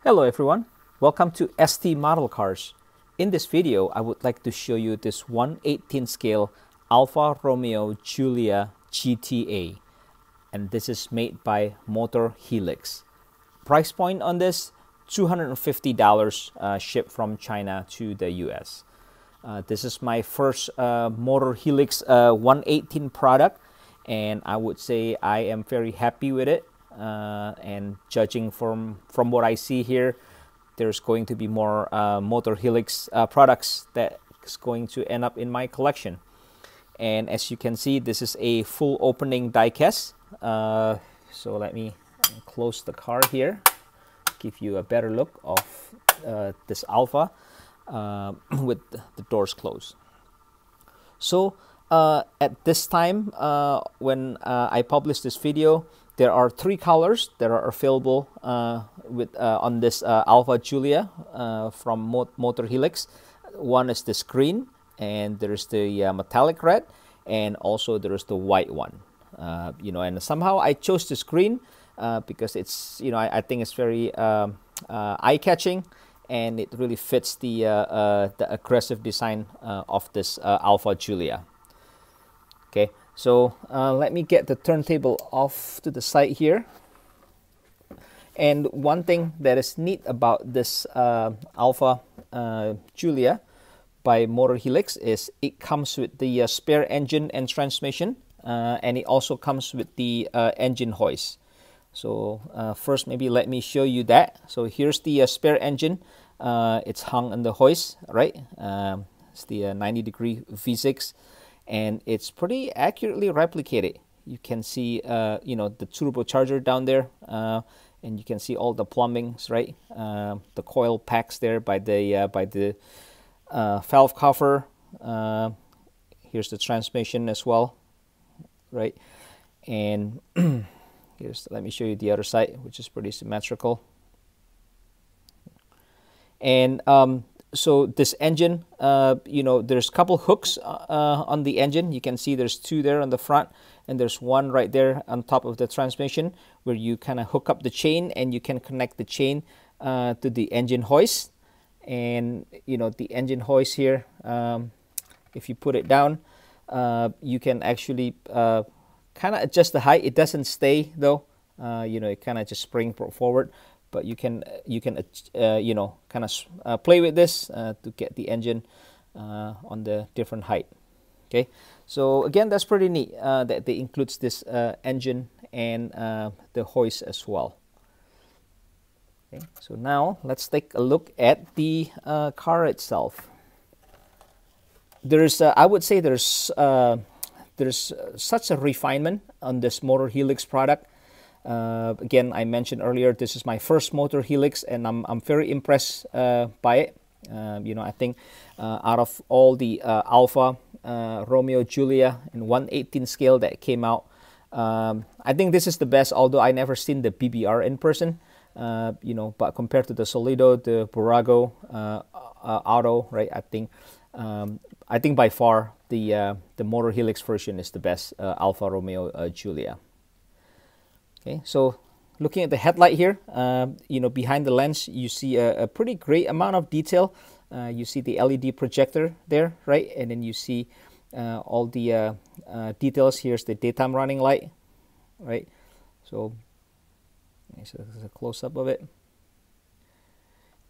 Hello everyone, welcome to ST Model Cars. In this video, I would like to show you this 1/18 scale Alfa Romeo Giulia GTA, and this is made by MotorHelix. Price point on this, $250 shipped from China to the US. This is my first MotorHelix 1/18 product, and I would say I am very happy with it. And judging from what I see here, there's going to be more MotorHelix products that's going to end up in my collection. And as you can see, this is a full opening diecast. So let me close the car here, give you a better look of this Alfa with the doors closed. So at this time, when I published this video, there are 3 colors that are available on this Alfa Giulia from MotorHelix. One is this green, and there's the metallic red, and also there's the white one. And somehow I chose this green because it's, I think it's very eye-catching, and it really fits the aggressive design of this Alfa Giulia. Okay. So let me get the turntable off to the side here. And one thing that is neat about this Alfa Giulia by MotorHelix is it comes with the spare engine and transmission, and it also comes with the engine hoist. So first, maybe let me show you that. So here's the spare engine. It's hung on the hoist, right? It's the 90-degree V6. And it's pretty accurately replicated. You can see, the turbocharger down there, and you can see all the plumbings, right? The coil packs there by the valve cover. Here's the transmission as well, right? And let me show you the other side, which is pretty symmetrical. And so this engine, there's a couple hooks on the engine. You can see there's 2 there on the front, and there's one right there on top of the transmission where you kind of hook up the chain, and you can connect the chain to the engine hoist. And the engine hoist here, if you put it down, you can actually kind of adjust the height. It doesn't stay though. It kind of just spring forward. But you can kind of play with this to get the engine on the different height. Okay, so again, that's pretty neat that they includes this engine and the hoist as well. Okay, so now let's take a look at the car itself. There's, I would say, there's such a refinement on this MotorHelix product. Again, I mentioned earlier, this is my first MotorHelix, and I'm very impressed by it. I think out of all the Alfa Romeo Giulia in 1/18 scale that came out, I think this is the best, although I never seen the BBR in person. But compared to the Solido, the Burago Auto, right? I think by far the MotorHelix version is the best Alfa Romeo Giulia. Okay, so looking at the headlight here, behind the lens, you see a pretty great amount of detail. You see the LED projector there, right? And then you see all the details. Here's the daytime running light, right? So this is a close-up of it.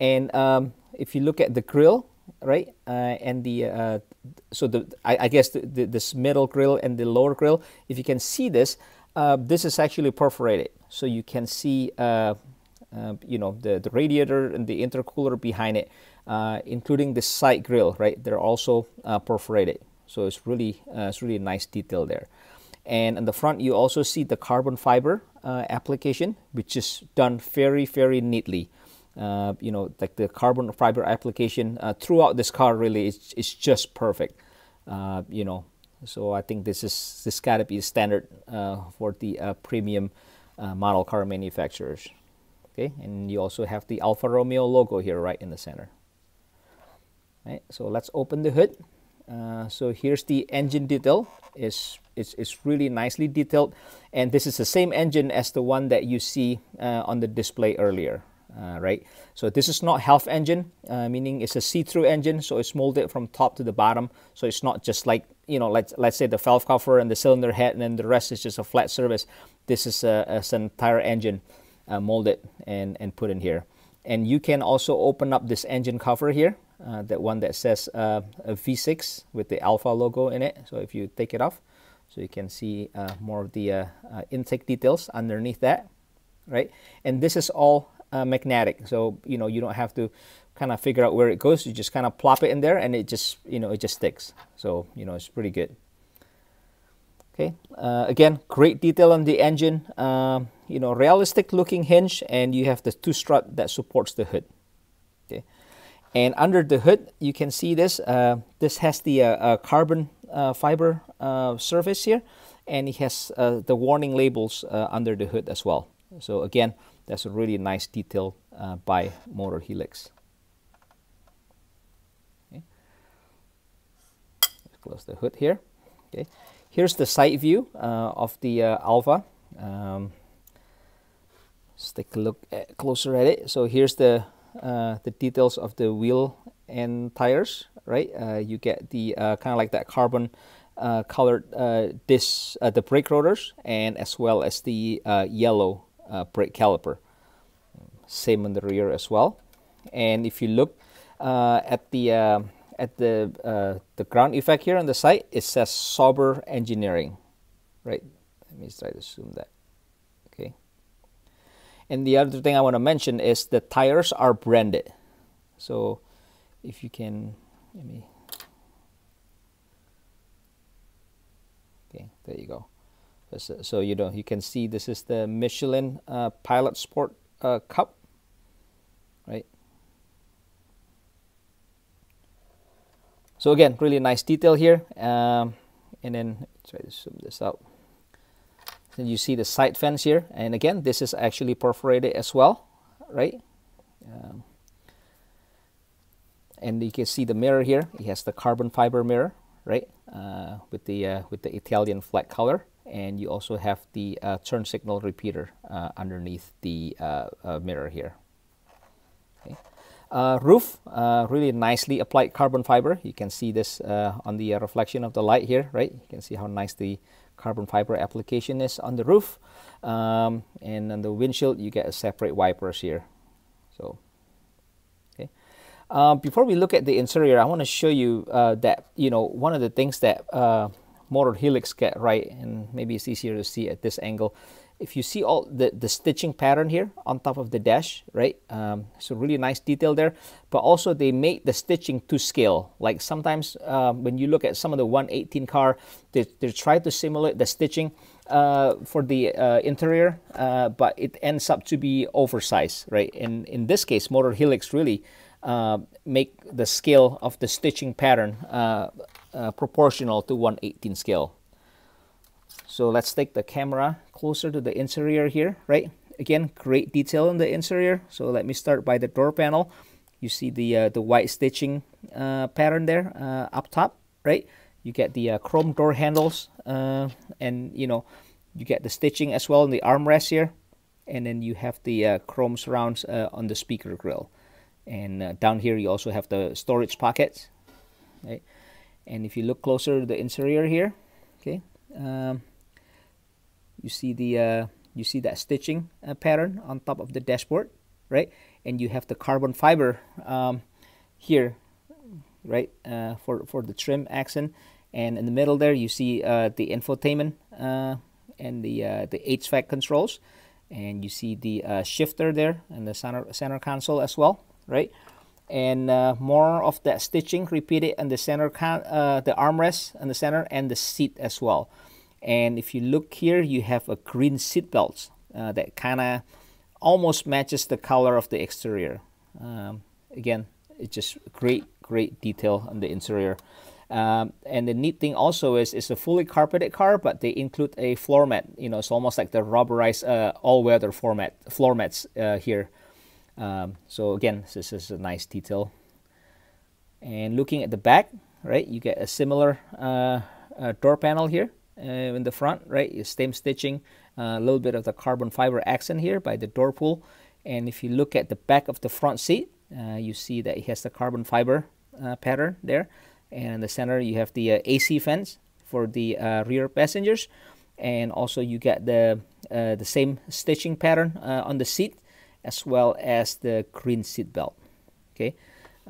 And if you look at the grille, right, and the I guess this middle grille and the lower grille, if you can see this. This is actually perforated, so you can see, the radiator and the intercooler behind it, including the side grille. Right, they're also perforated, so it's really a nice detail there. And in the front, you also see the carbon fiber application, which is done very, very neatly. Like the carbon fiber application throughout this car really is just perfect. So I think this gotta be standard for the premium model car manufacturers. Okay, and you also have the Alfa Romeo logo here right in the center. Right, so let's open the hood. So here's the engine detail. It's really nicely detailed, and this is the same engine as the one that you see on the display earlier. right? So this is not half engine, meaning it's a see-through engine, so it's molded from top to the bottom. So it's not just like, you know, let's say the valve cover and the cylinder head, and then the rest is just a flat surface. This is an entire engine molded and put in here. And you can also open up this engine cover here, that one that says a V6 with the Alfa logo in it. So if you take it off, so you can see more of the intake details underneath that, right? And this is all magnetic, so you know, you don't have to kind of figure out where it goes. You just kind of plop it in there, and it just, you know, it just sticks. So you know, it's pretty good. Okay, again, great detail on the engine. You know, realistic looking hinge, and you have the two strut that supports the hood. Okay, and under the hood, you can see this. This has the carbon fiber surface here, and it has the warning labels under the hood as well. So again, that's a really nice detail by MotorHelix. Okay. Let's close the hood here. Okay, here's the side view of the Alfa. Let's take a look closer at it. So here's the details of the wheel and tires, right? You get the kind of like that carbon colored disc, the brake rotors, and as well as the yellow brake caliper. Same on the rear as well. And if you look at the ground effect here on the side, it says Sober Engineering, right? Let me try to zoom that. Okay. And the other thing I want to mention is the tires are branded. So if you can, let me. Okay, there you go. So you know, you can see this is the Michelin Pilot Sport Cup, right? So again, really nice detail here. And then try to zoom this out. Then you see the side fence here, and again, this is actually perforated as well, right? And you can see the mirror here. It has the carbon fiber mirror, right? With the Italian flag color. And you also have the turn signal repeater underneath the mirror here. Okay. Roof, really nicely applied carbon fiber. You can see this on the reflection of the light here, right? You can see how nice the carbon fiber application is on the roof. And on the windshield, you get a separate wipers here. So, okay. Before we look at the interior, I want to show you that, you know, one of the things that MotorHelix get right, and maybe it's easier to see at this angle. If you see all the stitching pattern here on top of the dash, right? So really nice detail there, but also they make the stitching to scale. Like sometimes when you look at some of the 118 car, they try to simulate the stitching for the interior, but it ends up to be oversized, right? And in this case, MotorHelix really make the scale of the stitching pattern proportional to 118 scale. So let's take the camera closer to the interior here, right? Again, great detail in the interior. So let me start by the door panel. You see the white stitching pattern there up top, right? You get the chrome door handles, and you know, you get the stitching as well in the armrest here, and then you have the chrome surrounds on the speaker grill. And down here you also have the storage pockets, right? And if you look closer to the interior here, okay, you see that stitching pattern on top of the dashboard, right? And you have the carbon fiber here, right, for the trim accent. And in the middle there, you see the infotainment and the HVAC controls, and you see the shifter there and the center console as well, right? And more of that stitching repeated in the center, the armrest in the center, and the seat as well. And if you look here, you have a green seat belts that kind of almost matches the color of the exterior. Again, it's just great detail on the interior. And the neat thing also is it's a fully carpeted car, but they include a floor mat. You know, it's almost like the rubberized all-weather floor mats here. So again, this is a nice detail. And looking at the back, right, you get a similar door panel here in the front, right? Same stitching, a little bit of the carbon fiber accent here by the door pull, And if you look at the back of the front seat, you see that it has the carbon fiber pattern there. And in the center, you have the AC fence for the rear passengers. And also you get the same stitching pattern on the seat, as well as the green seat belt. Okay.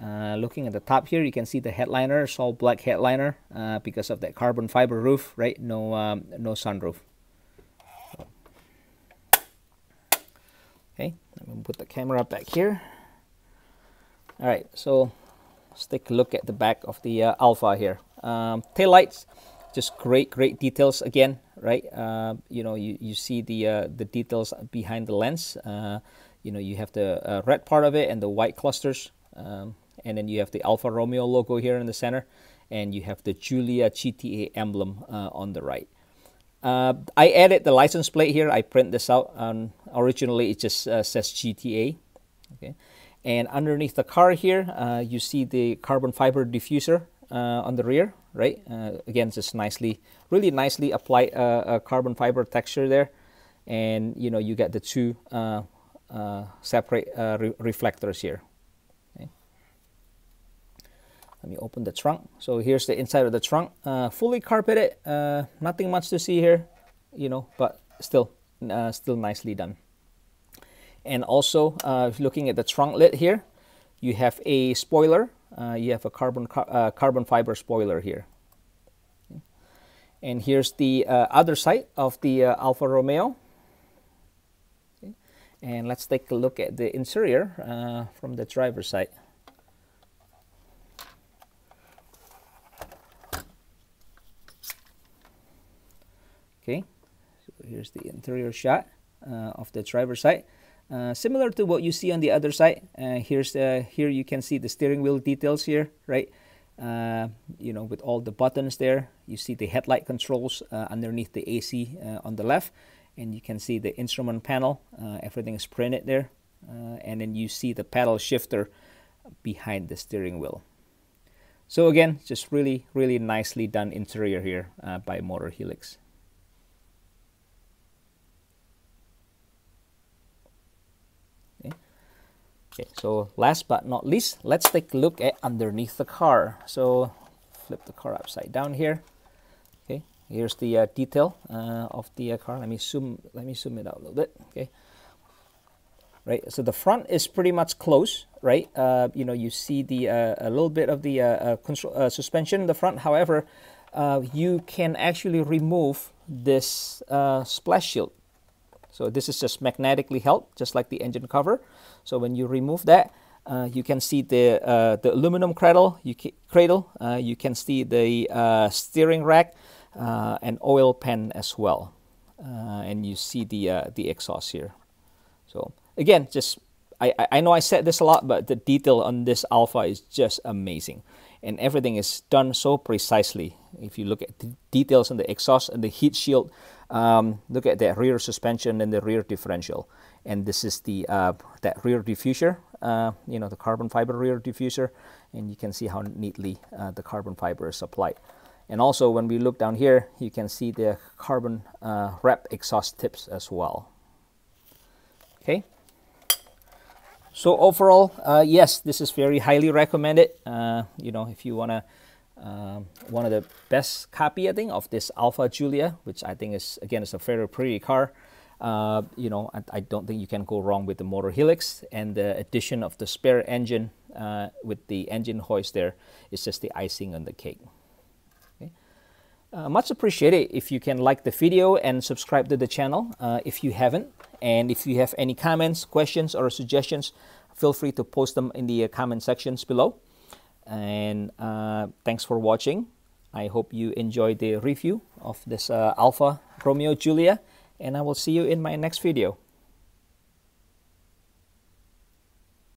Looking at the top here, you can see the headliner, it's all black headliner because of that carbon fiber roof, right? No sunroof. Okay, I'm going to put the camera back here. All right, so let's take a look at the back of the Alfa here. Tail lights, just great details again, right? You know, you see the details behind the lens. You know, you have the red part of it and the white clusters. And then you have the Alfa Romeo logo here in the center, and you have the Giulia GTA emblem on the right. I added the license plate here. I print this out. Originally, it just says GTA. Okay, and underneath the car here, you see the carbon fiber diffuser on the rear, right? Again, just really nicely applied carbon fiber texture there, and you know, you get the two separate reflectors here. Let me open the trunk. So here's the inside of the trunk, fully carpeted. Nothing much to see here, you know, but still nicely done. And also, looking at the trunk lid here, you have a spoiler. You have a carbon fiber spoiler here. And here's the other side of the Alfa Romeo. Okay. And let's take a look at the interior from the driver's side. Okay, so here's the interior shot of the driver's side. Similar to what you see on the other side. Here you can see the steering wheel details here, right? You know, with all the buttons there. You see the headlight controls underneath the AC on the left, and you can see the instrument panel. Everything is printed there, and then you see the paddle shifter behind the steering wheel. So again, just really nicely done interior here by MotorHelix. Okay, so last but not least, let's take a look at underneath the car. So flip the car upside down here. Okay, here's the detail of the car. Let me zoom it out a little bit. Okay, right. So the front is pretty much closed, right? You know, you see the a little bit of the suspension in the front. However, you can actually remove this splash shield. So this is just magnetically held, just like the engine cover. So when you remove that, you can see the aluminum cradle. You can see the steering rack and oil pan as well, and you see the exhaust here. So again, just I know I said this a lot, but the detail on this Alfa is just amazing, and everything is done so precisely. If you look at the details on the exhaust and the heat shield, look at the rear suspension and the rear differential, and this is the that rear diffuser, you know, the carbon fiber rear diffuser, and you can see how neatly the carbon fiber is applied. And also when we look down here, you can see the carbon wrap exhaust tips as well. Okay, so overall, yes, this is very highly recommended. You know, if you wanna one of the best copy, I think, of this Alfa Giulia, which I think is, again, is a very pretty car. You know, I don't think you can go wrong with the MotorHelix, and the addition of the spare engine with the engine hoist there is just the icing on the cake. Okay. Much appreciated if you can like the video and subscribe to the channel if you haven't. And if you have any comments, questions, or suggestions, feel free to post them in the comment sections below. And thanks for watching. I hope you enjoyed the review of this Alfa Romeo Giulia, and I will see you in my next video.